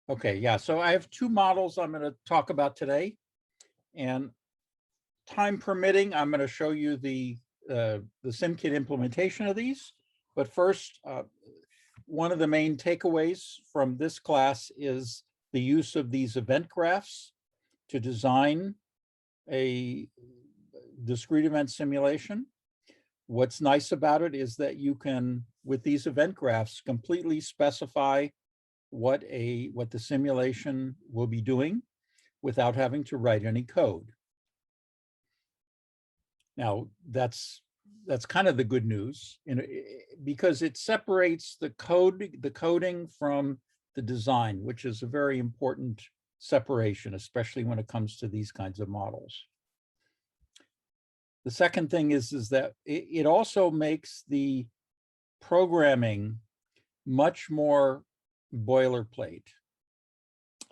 Okay, yeah, so I have two models I'm going to talk about today, and time permitting, I'm going to show you the SimKit implementation of these. But first, one of the main takeaways from this class is the use of these event graphs to design a discrete event simulation. What's nice about it is that you can, with these event graphs, completely specify what the simulation will be doing without having to write any code. Now, that's kind of the good news, because it separates the coding from the design, which is a very important separation, especially when it comes to these kinds of models. The second thing is that it also makes the programming much more boilerplate.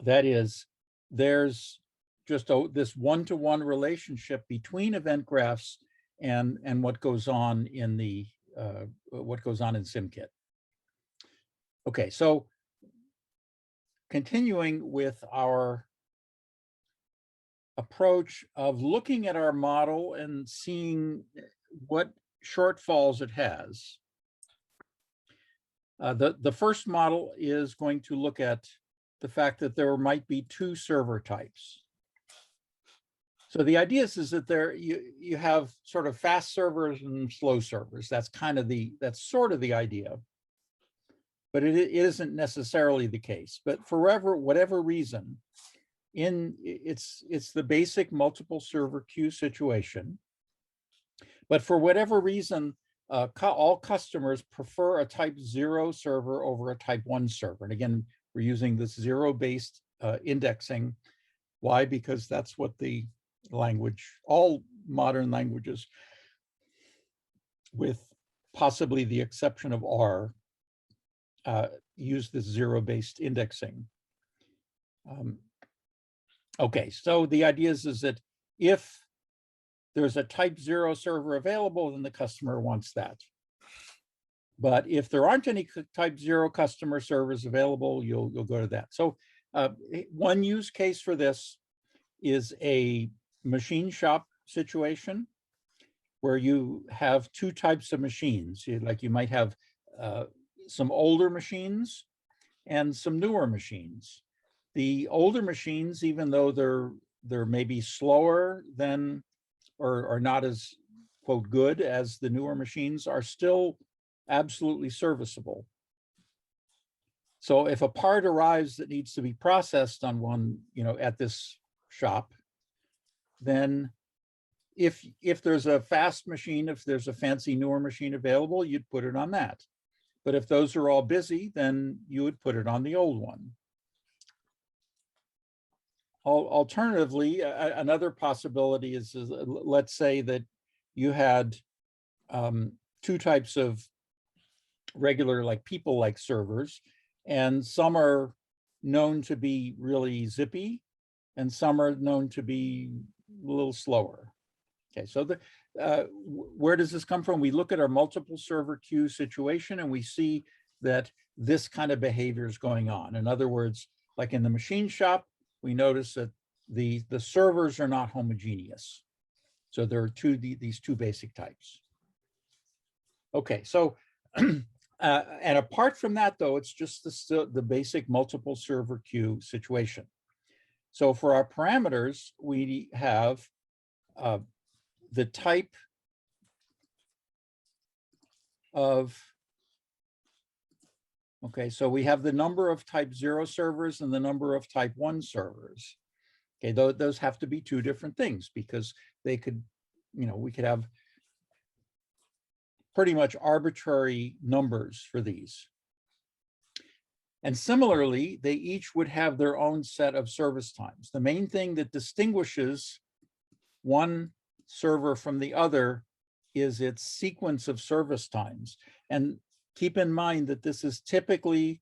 That is, there's just this one-to-one relationship between event graphs and what goes on in the SimKit. Okay, so continuing with our approach of looking at our model and seeing what shortfalls it has. The first model is going to look at the fact that there might be two server types. So the idea is that there you have sort of fast servers and slow servers. That's sort of the idea, but it isn't necessarily the case. But for whatever reason, it's the basic multiple server queue situation. But for whatever reason, all customers prefer a type 0 server over a type 1 server. And again, we're using this zero-based indexing. Why? Because that's what the all modern languages, with possibly the exception of R, use this zero-based indexing. Okay, so the idea is that if there's a type 0 server available, then the customer wants that. But if there aren't any type 0 customer servers available, you'll go to that. So one use case for this is a machine shop situation where you have two types of machines. You might have some older machines and some newer machines. The older machines, even though they're maybe slower than or not as, quote, good as the newer machines, are still absolutely serviceable. So if a part arrives that needs to be processed on one, at this shop, then if there's a fast machine, if there's a fancy newer machine available, you'd put it on that. But if those are all busy, then you would put it on the old one. Alternatively, another possibility is let's say that you had two types of regular, like people-like servers, and some are known to be really zippy, and some are known to be a little slower. Okay, so where does this come from? We look at our multiple server queue situation, and we see that this kind of behavior is going on. In other words, like in the machine shop, we notice that the servers are not homogeneous. So there are these two basic types. Okay, so and apart from that, though, it's just the basic multiple server queue situation. So for our parameters, we have the type of, okay, so we have the number of type 0 servers and the number of type 1 servers. Okay, those have to be two different things, because they could, we could have pretty much arbitrary numbers for these. And similarly, they each would have their own set of service times. The main thing that distinguishes one server from the other is its sequence of service times. And keep in mind that this is typically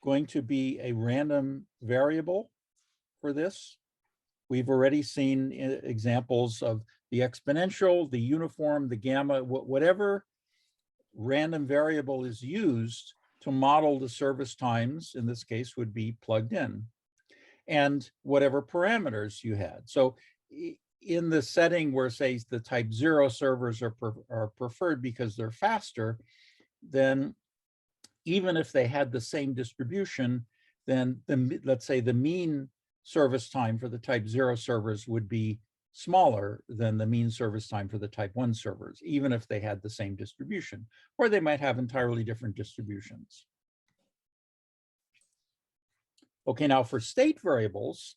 going to be a random variable for this. We've already seen examples of the exponential, the uniform, the gamma, whatever random variable is used to model the service times, in this case, would be plugged in, and whatever parameters you had. So in the setting where, say, the type 0 servers are preferred because they're faster, then even if they had the same distribution, then let's say the mean service time for the type 0 servers would be smaller than the mean service time for the type 1 servers, even if they had the same distribution, or they might have entirely different distributions. Okay, now for state variables,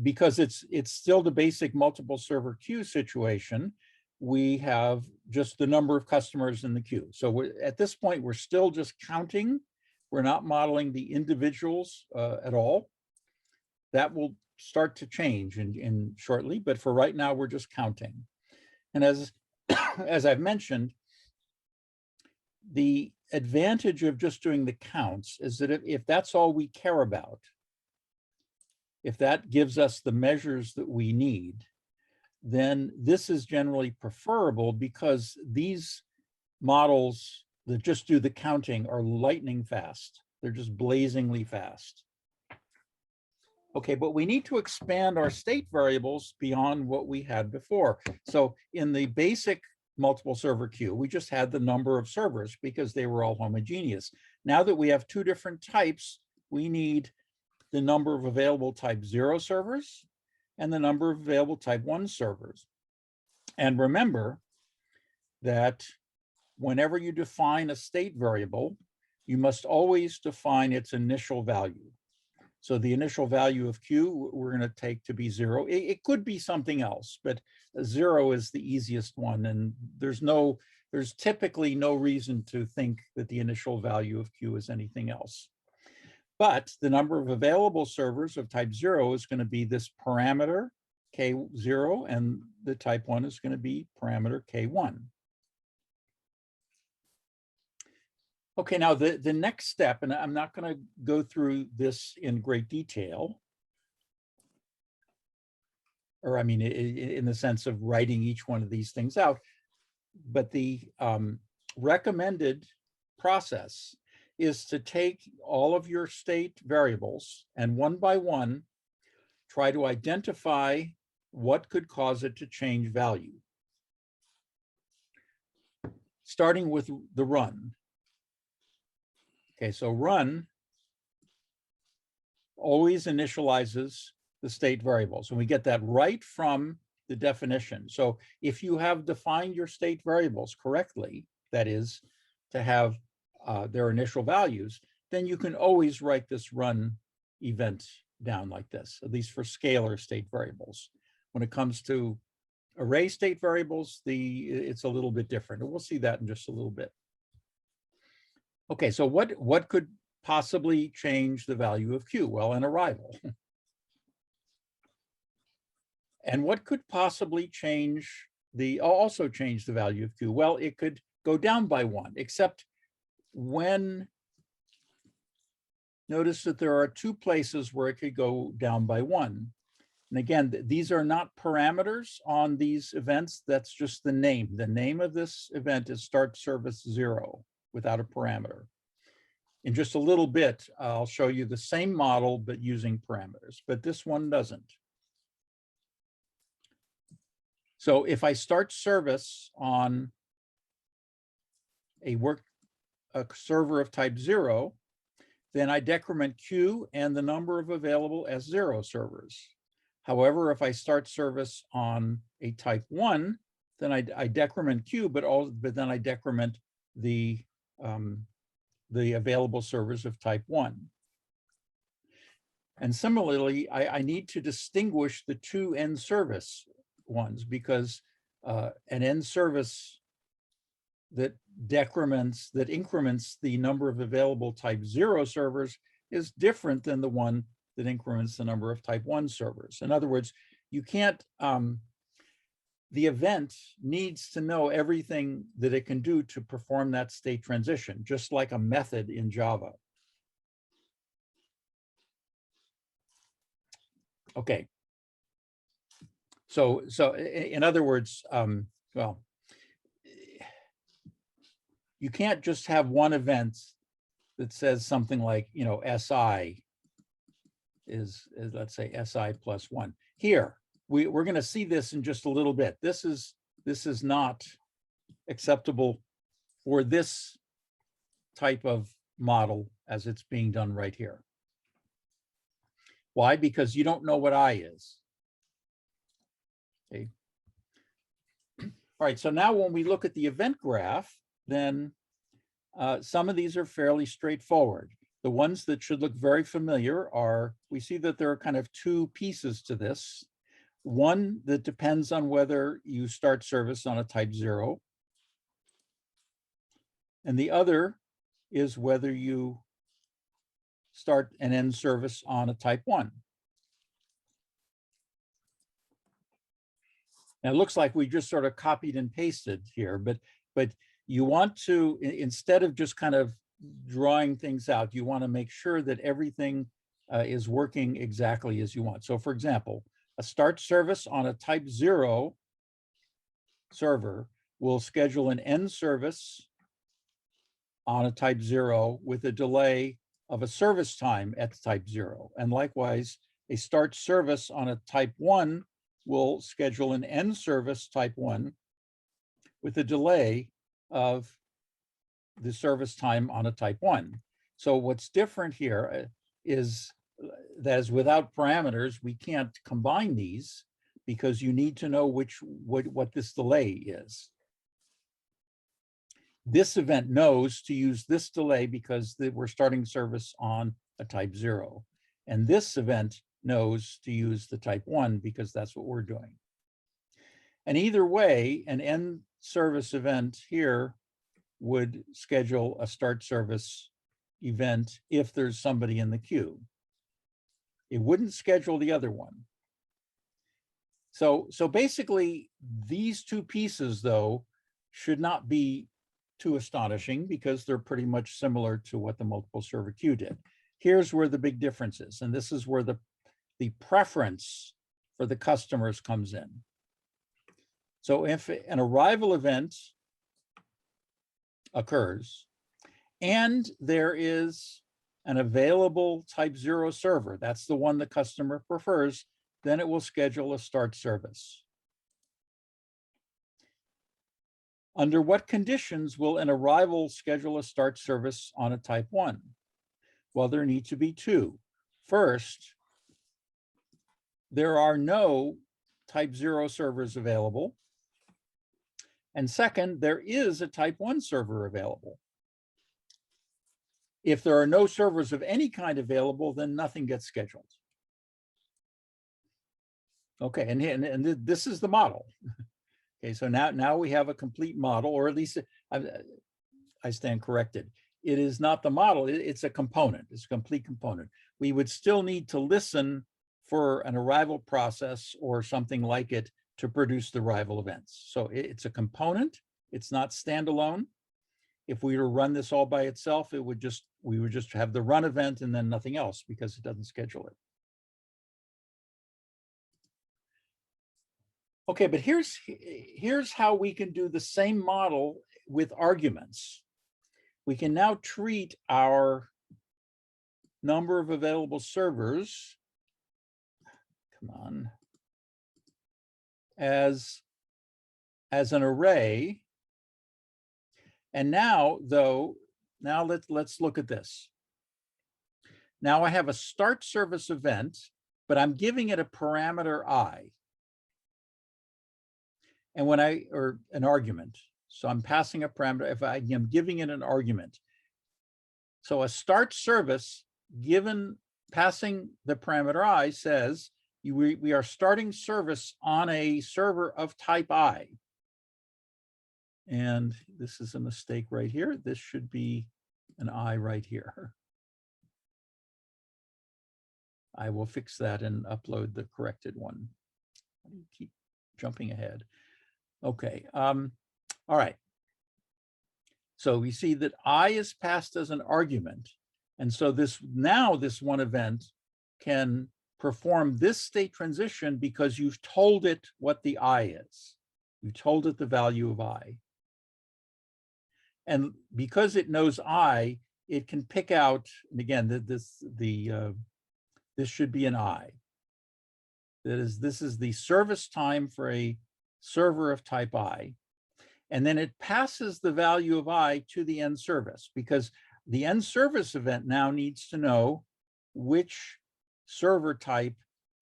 because it's still the basic multiple server queue situation, we have just the number of customers in the queue. So at this point, we're still just counting. We're not modeling the individuals at all. That will start to change in shortly, but for right now, we're just counting. And as I've mentioned, the advantage of just doing the counts is that if that's all we care about, if that gives us the measures that we need, then this is generally preferable, because these models that just do the counting are lightning fast. They're just blazingly fast. Okay, but we need to expand our state variables beyond what we had before. So in the basic multiple server queue, we just had the number of servers because they were all homogeneous. Now that we have two different types, we need the number of available type 0 servers and the number of available type 1 servers. And remember that whenever you define a state variable, you must always define its initial value. So the initial value of Q, we're going to take to be 0. It could be something else, but 0 is the easiest one. And there's typically no reason to think that the initial value of Q is anything else. But the number of available servers of type 0 is going to be this parameter K0, and the type 1 is going to be parameter K1. Okay, now the next step, and I'm not going to go through this in great detail, or I mean, in the sense of writing each one of these things out, but the recommended process is to take all of your state variables and one by one, try to identify what could cause it to change value. Starting with the run. Okay, so run always initializes the state variables, and we get that right from the definition. So if you have defined your state variables correctly, that is, to have their initial values, then you can always write this run event down like this, at least for scalar state variables. When it comes to array state variables, it's a little bit different, and we'll see that in just a little bit. Okay, so what could possibly change the value of Q? Well, an arrival. And what could possibly also change the value of Q? Well, it could go down by 1, except when, notice that there are 2 places where it could go down by 1. And again, these are not parameters on these events. That's just the name. The name of this event is start service 0 without a parameter. In just a little bit, I'll show you the same model, but using parameters, but this one doesn't. So if I start service on a server of type 0, then I decrement Q and the number of available S0 servers. However, if I start service on a type 1, then I decrement Q, but then I decrement the available servers of type 1. And similarly, I need to distinguish the 2 end service ones, because an end service that increments the number of available type 0 servers is different than the one that increments the number of type 1 servers. In other words, you can't, the event needs to know everything that it can do to perform that state transition, just like a method in Java. Okay. So in other words, well, you can't just have one event that says something like, you know, SI is let's say SI plus 1. Here, we're going to see this in just a little bit. This is not acceptable for this type of model as it's being done right here. Why? Because you don't know what I is. Okay. All right, so now when we look at the event graph, then some of these are fairly straightforward. The ones that should look very familiar are, we see that there are kind of two pieces to this. One that depends on whether you start service on a type 0. And the other is whether you start and end service on a type 1. Now it looks like we just sort of copied and pasted here, but you want to, instead of just kind of drawing things out, you want to make sure that everything is working exactly as you want. So for example, a start service on a type 0 server will schedule an end service on a type 0 with a delay of a service time at type 0. And likewise, a start service on a type 1 will schedule an end service type 1 with a delay of the service time on a type 1. So what's different here is that as without parameters, we can't combine these because you need to know what this delay is. This event knows to use this delay because we're starting service on a type 0. And this event knows to use the type 1 because that's what we're doing. And either way, an end service event here would schedule a start service event if there's somebody in the queue. It wouldn't schedule the other one. So basically, these two pieces, though, should not be too astonishing because they're pretty much similar to what the multiple server queue did. Here's where the big difference is, and this is where the preference for the customers comes in. So if an arrival event occurs and there is an available type 0 server, that's the one the customer prefers, then it will schedule a start service. Under what conditions will an arrival schedule a start service on a type 1? Well, there need to be two. First, there are no type 0 servers available. And second, there is a type 1 server available. If there are no servers of any kind available, then nothing gets scheduled. Okay, and this is the model. Okay, so now we have a complete model, or at least I stand corrected. It is not the model, it's a component, it's a complete component. We would still need to listen for an arrival process or something like it to produce the arrival events. So it's a component, it's not standalone. If we were to run this all by itself, we would just have the run event and then nothing else because it doesn't schedule it. Okay, but here's how we can do the same model with arguments. We can now treat our number of available servers, come on, as an array. And now, though, let's look at this. Now I have a start service event, but I'm giving it a parameter I. And or an argument. So I'm passing a parameter, if I am giving it an argument. So a start service passing the parameter I says, we are starting service on a server of type I. And this is a mistake right here. This should be an I right here. I will fix that and upload the corrected one. Keep jumping ahead. Okay, all right. So we see that I is passed as an argument. And so this one event can perform this state transition because you've told it what the I is. You told it the value of I. And because it knows I, it can pick out, and again, this should be an I. This is the service time for a server of type I. And then it passes the value of I to the end service, because the end service event now needs to know which server type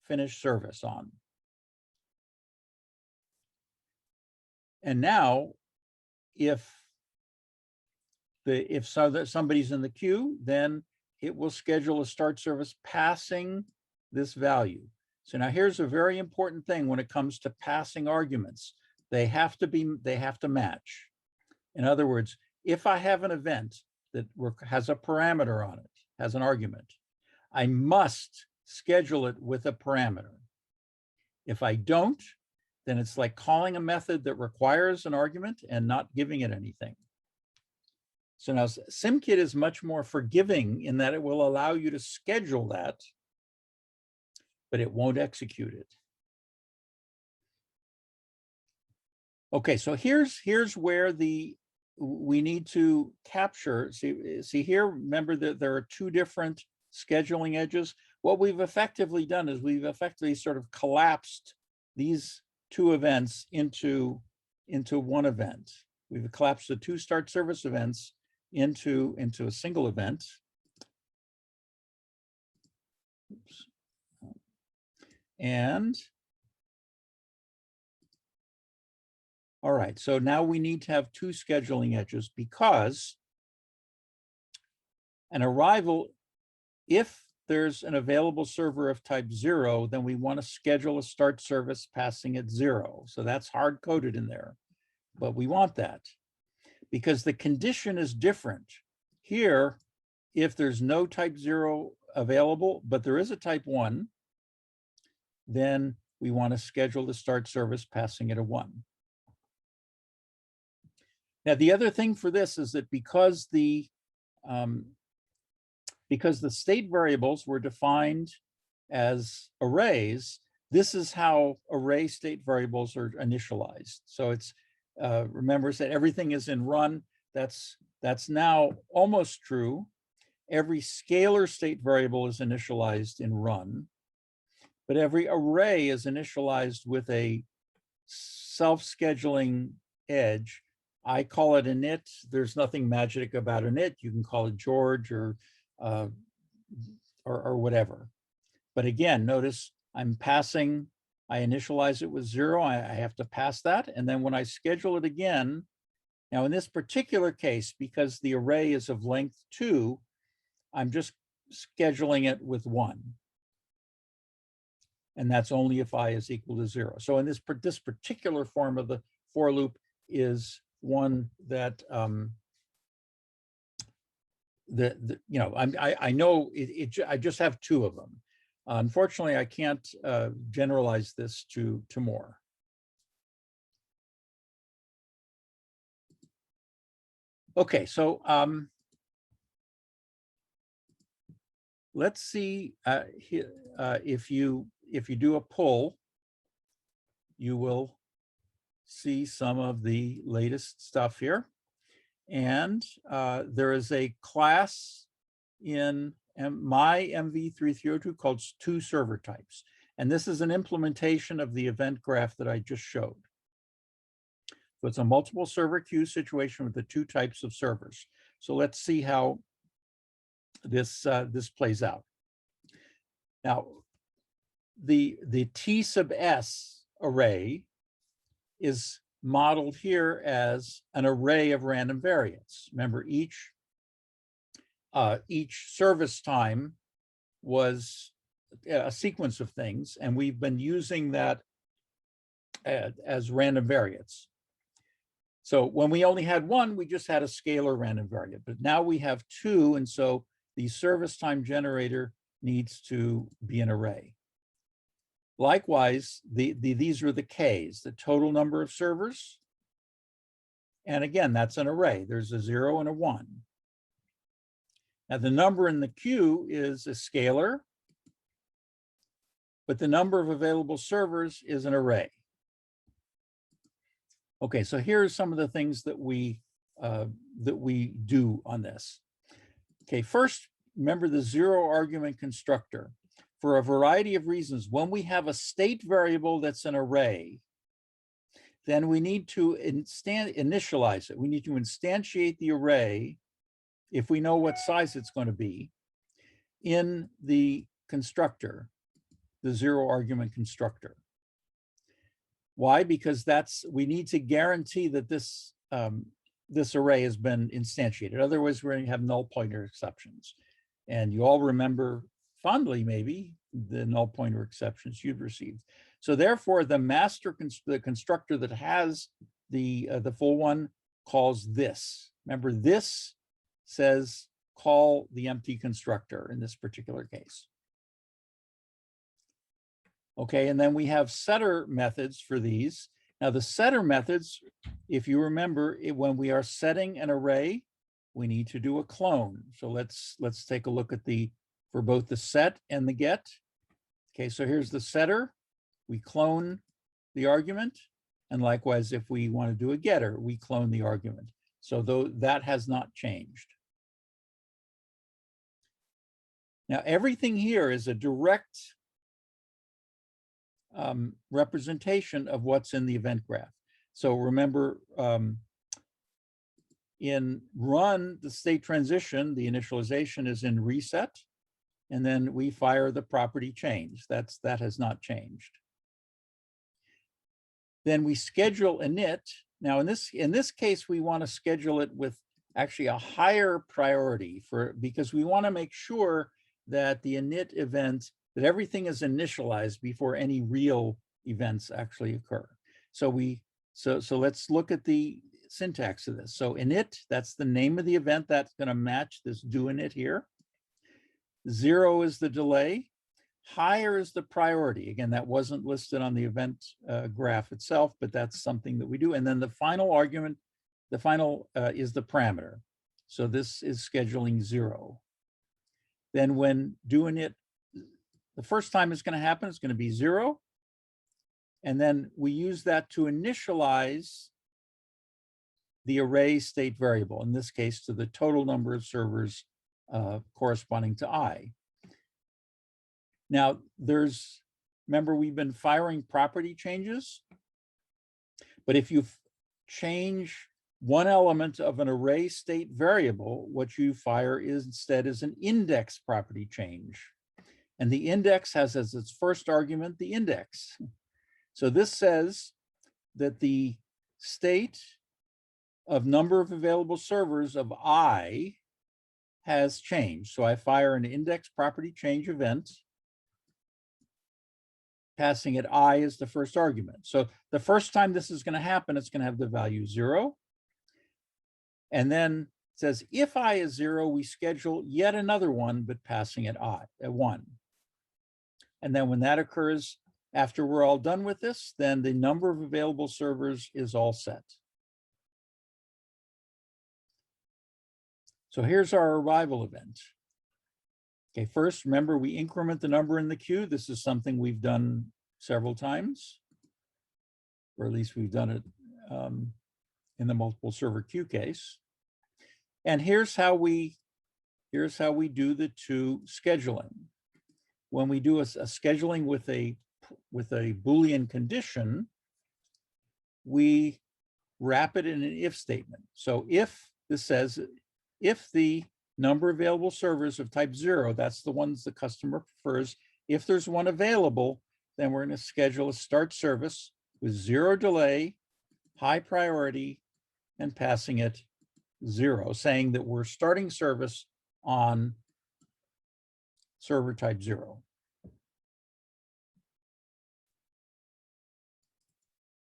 finished service on. And now, if somebody's in the queue, then it will schedule a start service passing this value. So now here's a very important thing when it comes to passing arguments. They have to match. In other words, if I have an event that has a parameter on it, has an argument, I must schedule it with a parameter. If I don't, then it's like calling a method that requires an argument and not giving it anything. So now SimKit is much more forgiving in that it will allow you to schedule that, but it won't execute it. Okay, so here's where we need to capture. See here, remember that there are two different scheduling edges. What we've effectively done is we've effectively sort of collapsed these two events into one event. We've collapsed the two start service events into a single event. Oops. And all right, so now we need to have two scheduling edges, because an arrival, if there's an available server of type 0, then we want to schedule a start service passing at 0. So that's hard coded in there, but we want that because the condition is different. Here, if there's no type 0 available, but there is a type 1, then we want to schedule the start service passing at a 1. Now, the other thing for this is that because the state variables were defined as arrays, this is how array state variables are initialized. So it's remember that everything is in run. That's now almost true. Every scalar state variable is initialized in run, but every array is initialized with a self-scheduling edge. I call it init. There's nothing magic about init. You can call it George or whatever. But again, notice I'm passing, I initialize it with 0. I have to pass that. And then when I schedule it again, now in this particular case, because the array is of length 2, I'm just scheduling it with 1. And that's only if I is equal to 0. So in this particular form of the for loop is one that I know I just have 2 of them. Unfortunately, I can't generalize this to more. Okay, so let's see if you do a pull, you will see some of the latest stuff here. And there is a class in my MV3302 called toServerTypes. And this is an implementation of the event graph that I just showed. So it's a multiple server queue situation with the 2 types of servers. So let's see how this plays out. Now, the T sub S array is modeled here as an array of random variables. Remember, each service time was a sequence of things, and we've been using that as random variables. So when we only had 1, we just had a scalar random variable, but now we have 2, and so the service time generator needs to be an array. Likewise, these are the Ks, the total number of servers. And again, that's an array. There's a 0 and a 1. Now the number in the queue is a scalar, but the number of available servers is an array. Okay, so here's some of the things that we that we do on this. Okay, first, remember the zero argument constructor. For a variety of reasons, when we have a state variable that's an array, then we need to initialize it. We need to instantiate the array, if we know what size it's going to be, in the constructor, the zero argument constructor. Why? Because we need to guarantee that this array has been instantiated. Otherwise, we're going to have null pointer exceptions. And you all remember fondly, maybe, the null pointer exceptions you've received. So therefore, the master, the constructor that has the full one calls this. Remember, this says call the empty constructor in this particular case. Okay, and then we have setter methods for these. Now the setter methods, if you remember, when we are setting an array, we need to do a clone. So let's take a look at for both the set and the get. Okay, so here's the setter. We clone the argument. And likewise, if we want to do a getter, we clone the argument. So that has not changed. Now everything here is a direct representation of what's in the event graph. So remember, in run, the state transition, the initialization is in reset, and then we fire the property change. That has not changed. Then we schedule init. Now in this case, we want to schedule it with actually a higher priority because we want to make sure that the init event, that everything is initialized before any real events actually occur. So let's look at the syntax of this. So init, that's the name of the event that's going to match this do init here. 0 is the delay. Higher is the priority. Again, that wasn't listed on the event graph itself, but that's something that we do. And then the final argument, the final is the parameter. So this is scheduling 0. Then when do init, the first time it's going to happen, it's going to be 0. And then we use that to initialize the array state variable, in this case, to the total number of servers corresponding to I. Now, remember, we've been firing property changes, but if you change one element of an array state variable, what you fire instead is an index property change. And the index has as its first argument the index. So this says that the state of number of available servers of I has changed. So I fire an index property change event, passing it I as the first argument. So the first time this is going to happen, it's going to have the value 0. And then it says, if I is 0, we schedule yet another one, but passing it I at 1. And then when that occurs, after we're all done with this, then the number of available servers is all set. So here's our arrival event. Okay, first, remember, we increment the number in the queue. This is something we've done several times, or at least we've done it in the multiple server queue case. And here's how we do the two scheduling. When we do a scheduling with a Boolean condition, we wrap it in an if statement. So if this says, if the number of available servers of type 0, that's the ones the customer prefers, if there's one available, then we're going to schedule a start service with 0 delay, high priority, and passing it 0, saying that we're starting service on server type 0.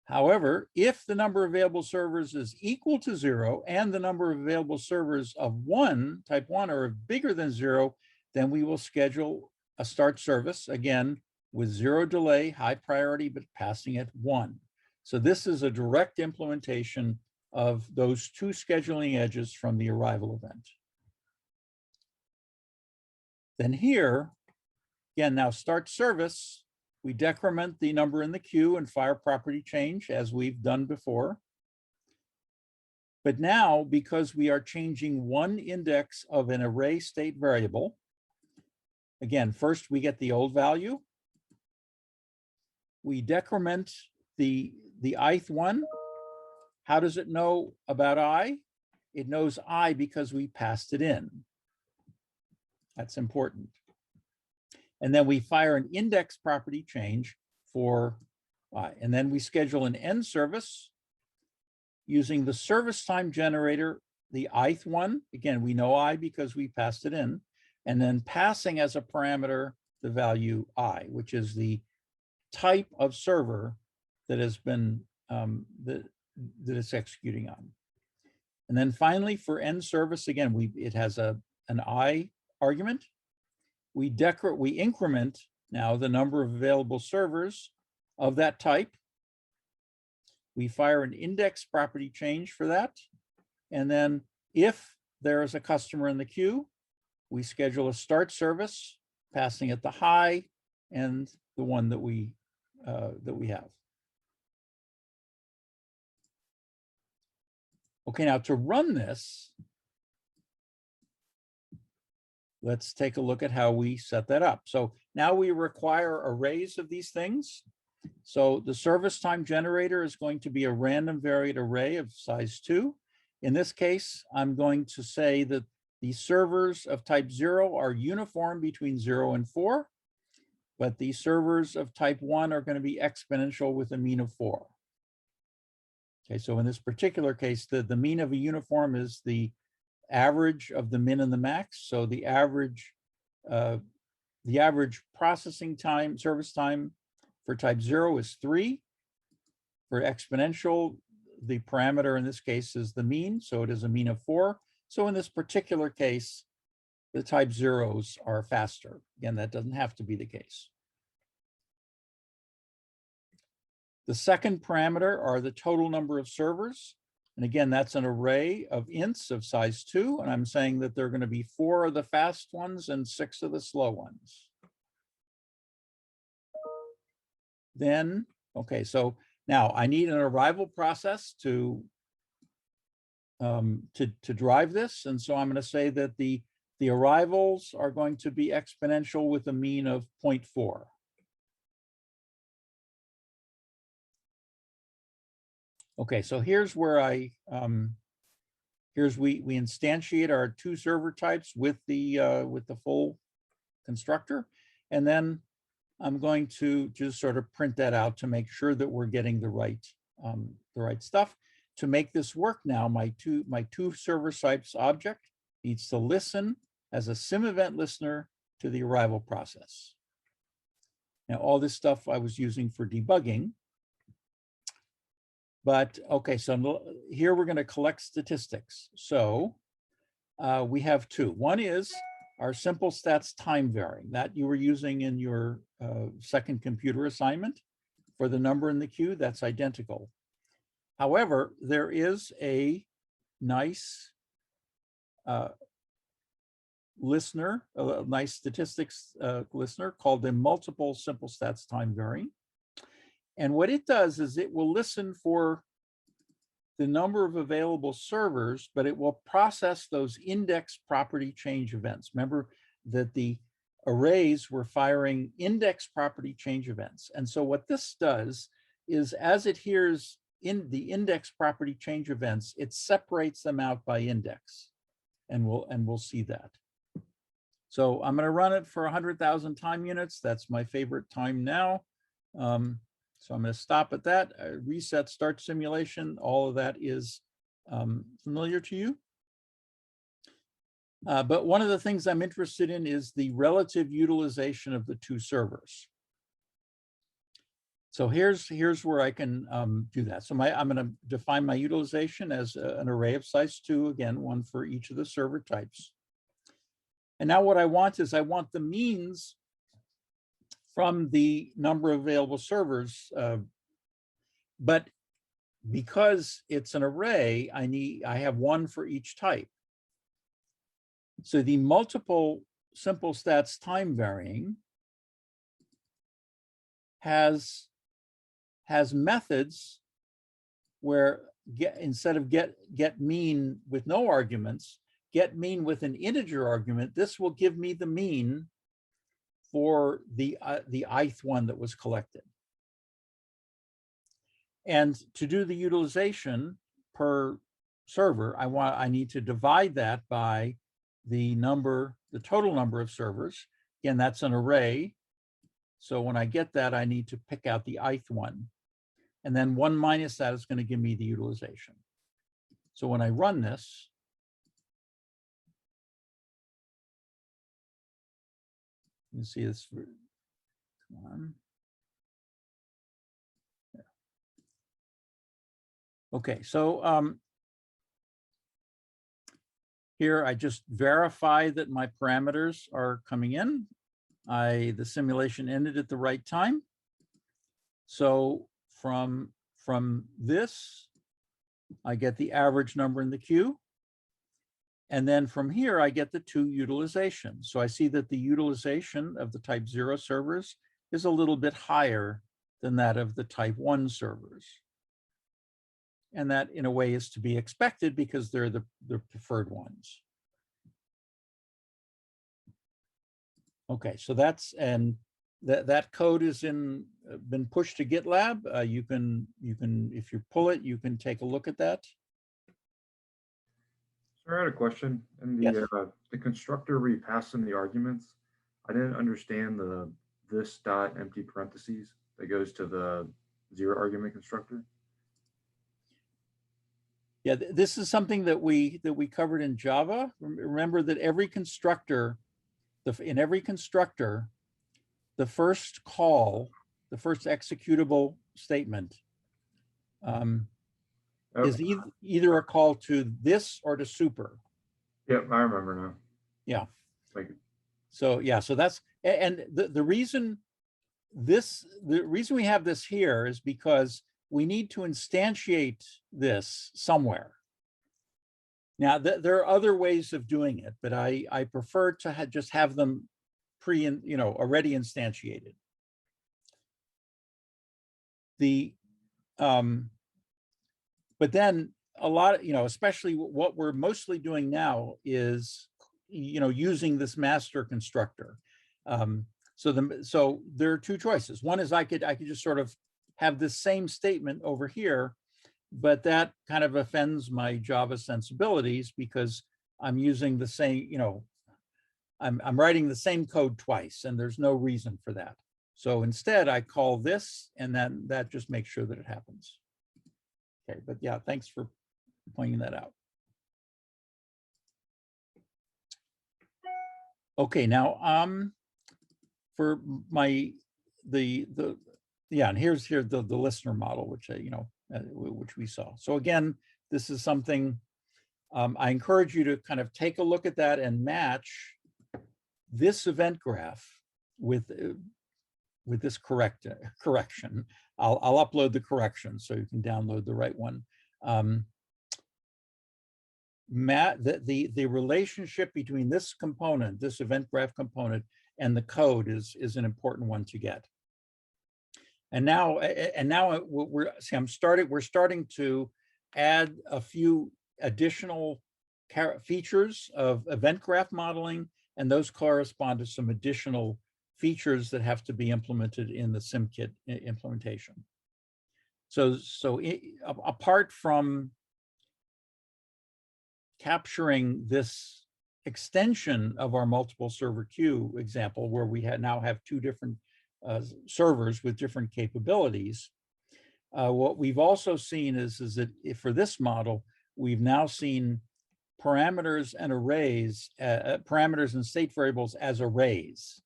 However, if the number of available servers is equal to 0 and the number of available servers of type 1 are bigger than 0, then we will schedule a start service, again, with 0 delay, high priority, but passing it 1. So this is a direct implementation of those two scheduling edges from the arrival event. Then here, again, now start service, we decrement the number in the queue and fire property change as we've done before. But now, because we are changing one index of an array state variable, again, first we get the old value. We decrement the ith one. How does it know about I? It knows I because we passed it in. That's important. And then we fire an index property change for I. And then we schedule an end service using the service time generator, the ith one. Again, we know I because we passed it in. And then passing as a parameter the value I, which is the type of server that has been that it's executing on. And then finally, for end service, again, it has an I argument. We increment now the number of available servers of that type. We fire an index property change for that. And then if there is a customer in the queue, we schedule a start service, passing it the high and the one that we have. Okay, now to run this, let's take a look at how we set that up. So now we require arrays of these things. So the service time generator is going to be a random varied array of size 2. In this case, I'm going to say that the servers of type 0 are uniform between 0 and 4, but the servers of type 1 are going to be exponential with a mean of 4. Okay, so in this particular case, the mean of a uniform is the average of the min and the max. So the average processing time, service time for type 0 is 3. For exponential, the parameter in this case is the mean, so it is a mean of 4. So in this particular case, the type 0s are faster. Again, that doesn't have to be the case. The second parameter are the total number of servers. And again, that's an array of ints of size 2. And I'm saying that there are going to be 4 of the fast ones and 6 of the slow ones. Then, okay, so now I need an arrival process to drive this. And so I'm going to say that the arrivals are going to be exponential with a mean of 0.4. Okay, so here's where we instantiate our 2 server types with the full constructor, and then I'm going to just sort of print that out to make sure that we're getting the right stuff. To make this work now, my two server types object needs to listen as a sim event listener to the arrival process. Now, all this stuff I was using for debugging. But okay, so here we're going to collect statistics. So we have 2. One is our simple stats time varying that you were using in your second computer assignment for the number in the queue. That's identical. However, there is a nice listener, a nice statistics listener called the multiple simple stats time varying. And what it does is it will listen for the number of available servers, but it will process those index property change events. Remember that the arrays were firing index property change events. And so what this does is as it hears in the index property change events, it separates them out by index. And we'll see that. So I'm going to run it for 100,000 time units. That's my favorite time now. So I'm going to stop at that. Reset start simulation. All of that is familiar to you. But one of the things I'm interested in is the relative utilization of the 2 servers. So here's where I can do that. So I'm going to define my utilization as an array of size 2, again, 1 for each of the server types. And now what I want is I want the means from the number of available servers, but because it's an array, I have 1 for each type. So the multiple simple stats time varying has methods where instead of get mean with no arguments, get mean with an integer argument, this will give me the mean for the ith one that was collected. And to do the utilization per server, I need to divide that by the total number of servers. Again, that's an array. So when I get that, I need to pick out the ith one. And then 1 minus that is going to give me the utilization. So when I run this, you can see this. Come on. Yeah. Okay, so here I just verify that my parameters are coming in. The simulation ended at the right time. So from this, I get the average number in the queue. And then from here, I get the 2 utilizations. So I see that the utilization of the type 0 servers is a little bit higher than that of the type 1 servers. And that in a way is to be expected because they're the preferred ones. Okay, so that's, and that code is been pushed to GitLab. You can, if you pull it, you can take a look at that. Sir, I had a question. In the Yes. The constructor where you pass in the arguments, I didn't understand the this dot empty parentheses that goes to the 0 argument constructor. Yeah, this is something that we covered in Java. Remember that every constructor, in every constructor, the first call, the first executable statement is either a call to this or to super. Yep, I remember now. Yeah. Like, so yeah, so that's, and the reason we have this here is because we need to instantiate this somewhere. Now, there are other ways of doing it, but I prefer to just have them already instantiated. But then a lot of, especially what we're mostly doing now is, using this master constructor. So there are 2 choices. One is I could just sort of have this same statement over here, but that kind of offends my Java sensibilities because I'm using the same, I'm writing the same code twice and there's no reason for that. So instead I call this and then that just makes sure that it happens. Okay, but yeah, thanks for pointing that out. Okay, now for and here's the listener model, which which we saw. So again, this is something I encourage you to kind of take a look at that and match this event graph with this correction. I'll upload the correction so you can download the right one. The relationship between this component, this event graph component, and the code is an important one to get. And now we're starting to add a few additional features of event graph modeling, and those correspond to some additional features that have to be implemented in the SimKit implementation. So apart from capturing this extension of our multiple server queue example, where we now have 2 different servers with different capabilities, what we've also seen is that for this model, we've now seen parameters and arrays, parameters and state variables as arrays.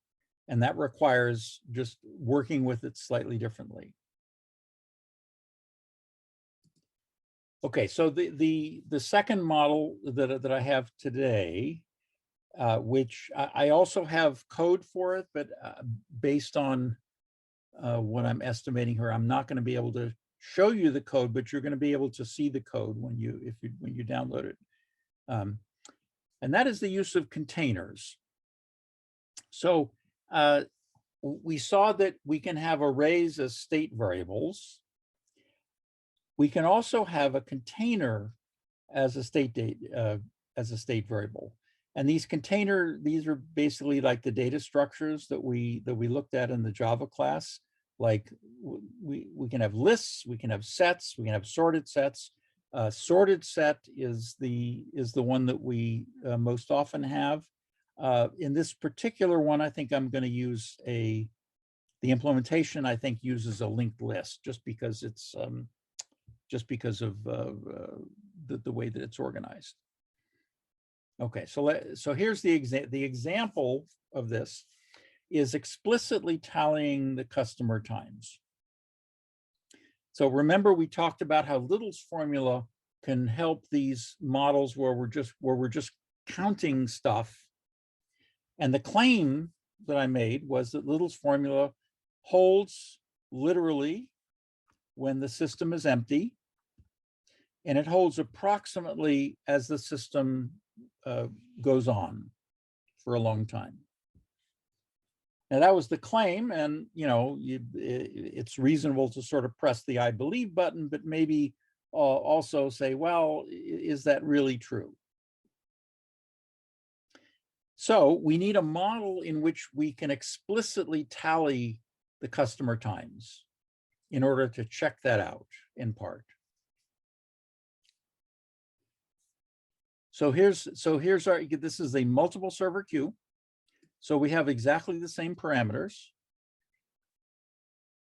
And that requires just working with it slightly differently. Okay, so the second model that I have today, which I also have code for it, but based on what I'm estimating here, I'm not going to be able to show you the code, but you're going to be able to see the code when you download it. And that is the use of containers. So we saw that we can have arrays as state variables. We can also have a container as a state variable. And these are basically like the data structures that we looked at in the Java class. Like we can have lists, we can have sets, we can have sorted sets. Sorted set is the one that we most often have. In this particular one, I think I'm going to use the implementation. I think uses a linked list just because it's just because of the way that it's organized. Okay, so here's the example of this is explicitly tallying the customer times. So remember, we talked about how Little's formula can help these models where we're just counting stuff. And the claim that I made was that Little's formula holds literally when the system is empty, and it holds approximately as the system goes on for a long time. Now that was the claim, and it's reasonable to sort of press the I believe button, but maybe also say, well, is that really true? So we need a model in which we can explicitly tally the customer times in order to check that out in part. So here's this is a multiple server queue. So we have exactly the same parameters.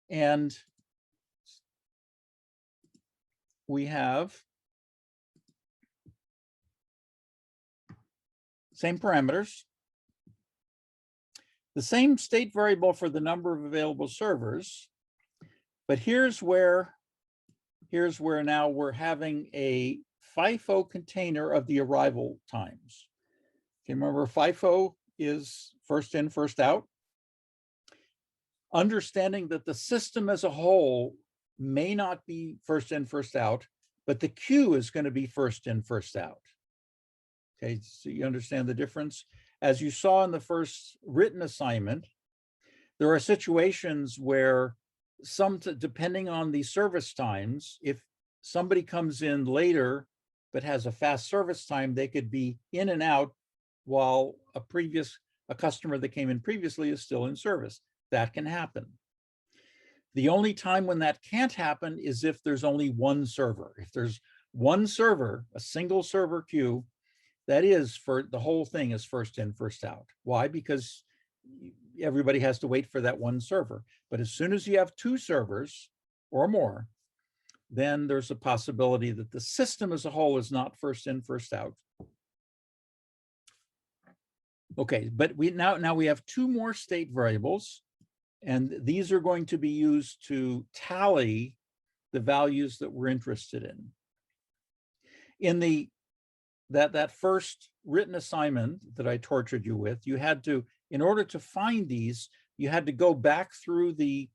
And we have same parameters, the same state variable for the number of available servers. But here's where now we're having a FIFO container of the arrival times. Okay, remember FIFO is first in, first out. Understanding that the system as a whole may not be first in, first out, but the queue is going to be first in, first out. Okay, so you understand the difference? As you saw in the first written assignment, there are situations where depending on the service times, if somebody comes in later but has a fast service time, they could be in and out while a customer that came in previously is still in service. That can happen. The only time when that can't happen is if there's only one server. If there's one server, a single server queue, that is, for the whole thing is first in, first out. Why? Because everybody has to wait for that one server. But as soon as you have two servers or more, then there's a possibility that the system as a whole is not first in, first out. Okay, but now we have two more state variables, and these are going to be used to tally the values that we're interested in. In that first written assignment that I tortured you with, you had to, in order to find these, you had to go back through the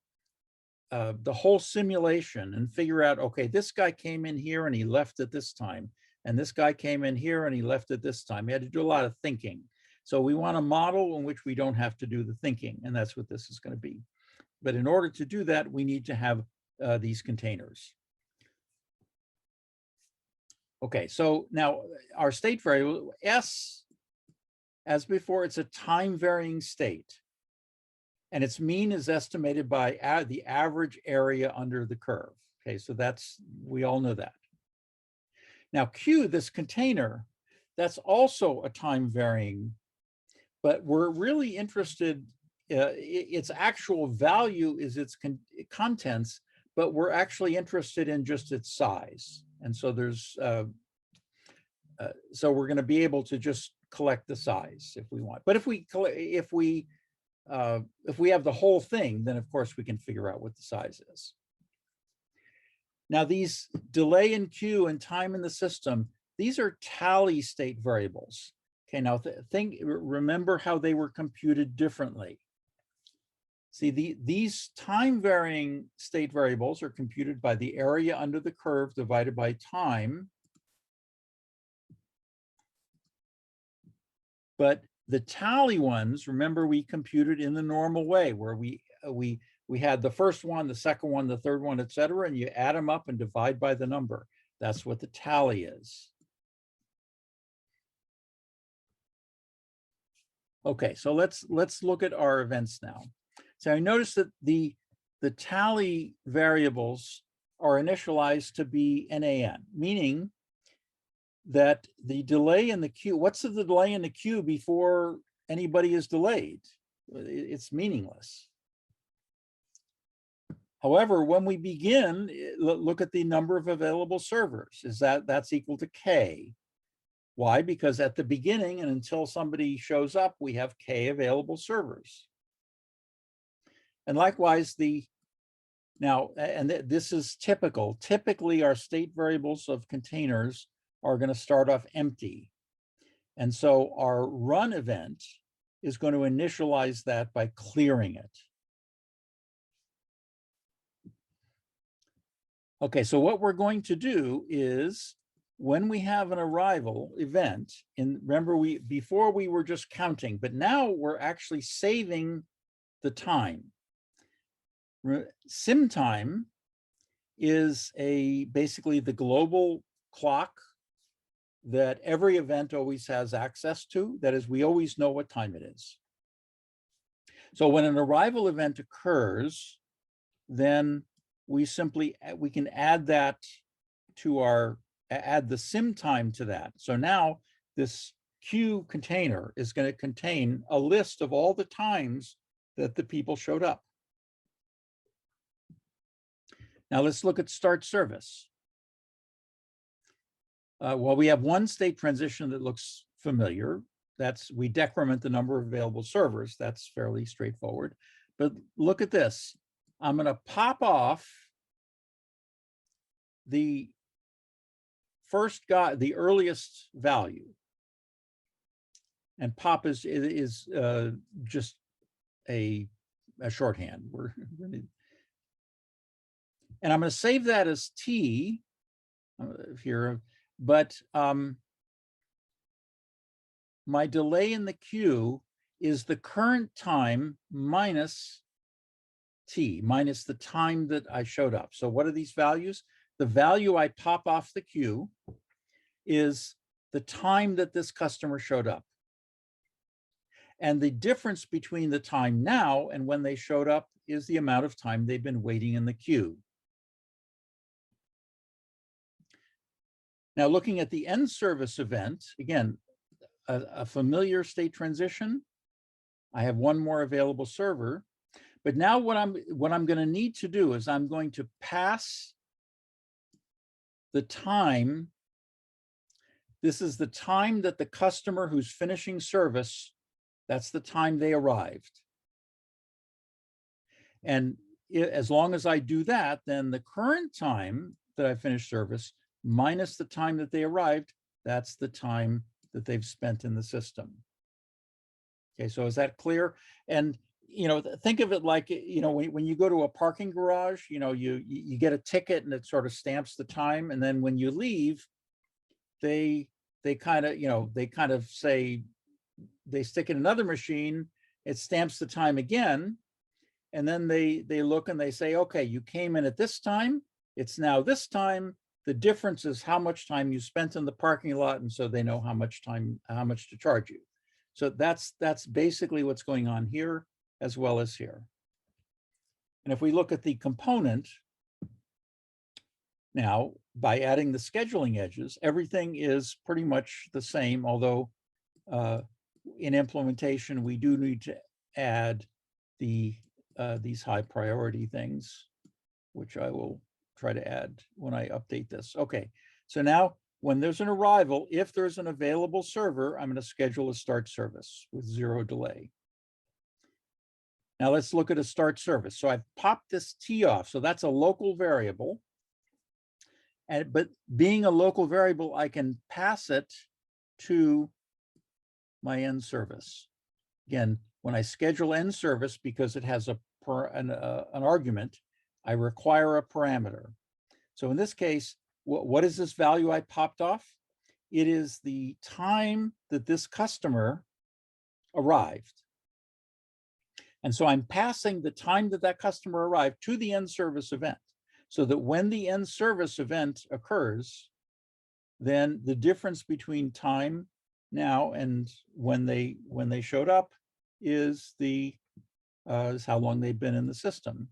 whole simulation and figure out, okay, this guy came in here and he left at this time, and this guy came in here and he left at this time. You had to do a lot of thinking. So we want a model in which we don't have to do the thinking, and that's what this is going to be. But in order to do that, we need to have these containers. Okay, so now our state variable, S, as before, it's a time varying state. And its mean is estimated by the average area under the curve. Okay, so we all know that. Now Q, this container, that's also a time varying, but we're really interested, its actual value is its contents, but we're actually interested in just its size. And so so we're going to be able to just collect the size if we want. But if we have the whole thing, then of course we can figure out what the size is. Now these delay in queue and time in the system, these are tally state variables. Okay, now remember how they were computed differently. See, these time varying state variables are computed by the area under the curve divided by time. But the tally ones, remember, we computed in the normal way where we we had the first one, the second one, the third one, et cetera, and you add them up and divide by the number. That's what the tally is. Okay, so let's look at our events now. So I noticed that the tally variables are initialized to be NaN, meaning that the delay in the queue, what's the delay in the queue before anybody is delayed? It's meaningless. However, when we begin, look at the number of available servers. That's equal to K. Why? Because at the beginning and until somebody shows up, we have K available servers. And likewise, this is typical. Typically, our state variables of containers are going to start off empty. And so our run event is going to initialize that by clearing it. Okay, so what we're going to do is when we have an arrival event, and remember before we were just counting, but now we're actually saving the time. Sim time is basically the global clock that every event always has access to. That is, we always know what time it is. So when an arrival event occurs, then we can add that to add the sim time to that. So now this queue container is going to contain a list of all the times that the people showed up. Now let's look at start service. Well, we have one state transition that looks familiar. We decrement the number of available servers. That's fairly straightforward. But look at this. I'm going to pop off the the earliest value. And pop is just a shorthand. And I'm going to save that as T here, but my delay in the queue is the current time minus T, minus the time that I showed up. So what are these values? The value I pop off the queue is the time that this customer showed up. And the difference between the time now and when they showed up is the amount of time they've been waiting in the queue. Now, looking at the end service event, again, a familiar state transition. I have one more available server, but now what I'm going to need to do is I'm going to pass the time. This is the time that the customer who's finishing service, that's the time they arrived. And as long as I do that, then the current time that I finished service minus the time that they arrived, that's the time that they've spent in the system. Okay, so is that clear? And think of it like, when you go to a parking garage, you get a ticket and it sort of stamps the time, and then when you leave, they kind of say, they stick in another machine, it stamps the time again, and then they look and they say, okay, you came in at this time, it's now this time. The difference is how much time you spent in the parking lot, and so they know how much to charge you. So that's basically what's going on here as well as here. And if we look at the component now, by adding the scheduling edges, everything is pretty much the same, although in implementation, we do need to add these high priority things, which I will try to add when I update this. Okay, so now when there's an arrival, if there's an available server, I'm going to schedule a start service with 0 delay. Now let's look at a start service. So I've popped this T off. So that's a local variable. But being a local variable, I can pass it to my end service. Again, when I schedule end service, because it has an argument, I require a parameter. So in this case, what is this value I popped off? It is the time that this customer arrived. And so I'm passing the time that that customer arrived to the end service event, so that when the end service event occurs, then the difference between time now and when they showed up is is how long they've been in the system.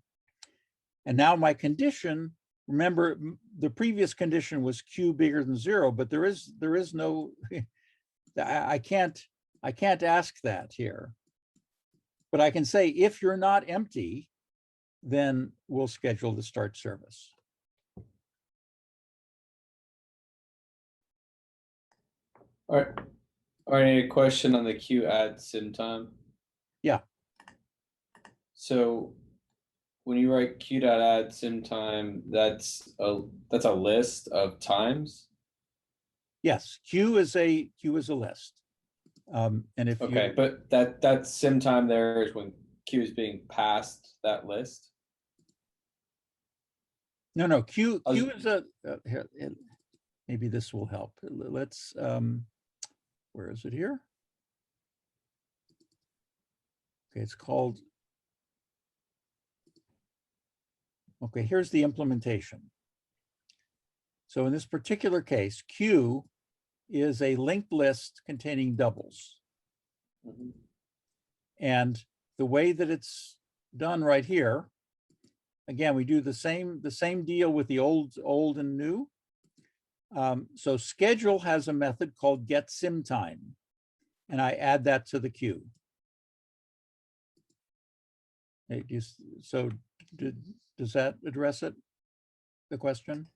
And now my condition, remember the previous condition was Q bigger than 0, but there is no, I can't ask that here. But I can say, if you're not empty, then we'll schedule the start service. All right. All right, any question on the queue add sim time? Yeah. So when you write queue.add sim time, that's a list of times? Yes, Q is a list. And if Okay, you, but that sim time there is when queue is being passed that list? no, Q I was- is a, here, maybe this will help. Let's, where is it here? Okay, it's called, okay, here's the implementation. So in this particular case, Q is a linked list containing doubles. Mhm. And the way that it's done right here, again, we do the same deal with the old and new. So schedule has a method called get sim time, and I add that to the queue. So does that address it, the question?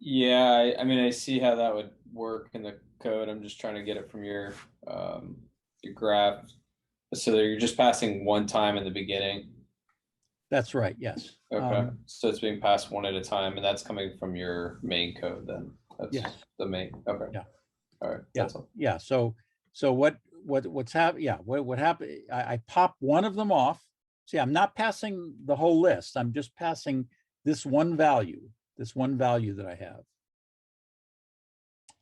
Yeah, I mean, I see how that would work in the code. I'm just trying to get it from your graph. So that you're just passing one time in the beginning. That's right, yes. Okay, so it's being passed one at a time, and that's coming from your main code then? That's Yes. the main, okay. Yeah. All right, Yeah, that's all. yeah, so what's happened, yeah, what happened, I pop one of them off. See, I'm not passing the whole list, I'm just passing this one value that I have.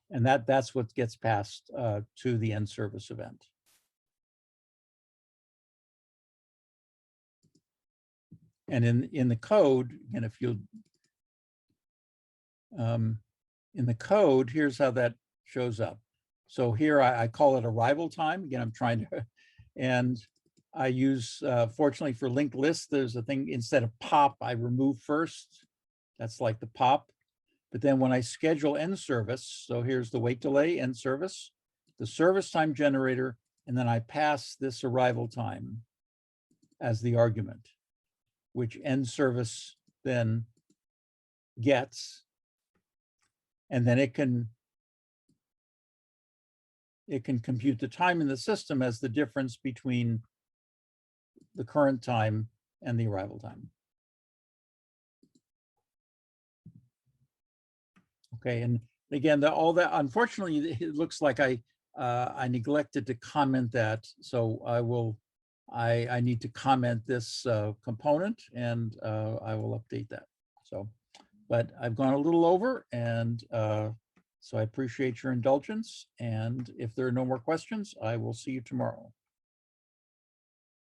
And that's what gets passed to the end service event. And in the code, and if you in the code, here's how that shows up. So here I call it arrival time. Again, I'm trying to, and I use, fortunately for linked lists, there's a thing, instead of pop, I remove first. That's like the pop. But then when I schedule end service, so here's the wait delay end service, the service time generator, and then I pass this arrival time as the argument, which end service then gets. And then it can compute the time in the system as the difference between the current time and the arrival time. Okay, and again, all that, unfortunately, it looks like I neglected to comment that, so I need to comment this component, and I will update that. So, but I've gone a little over, and so I appreciate your indulgence, and if there are no more questions, I will see you tomorrow.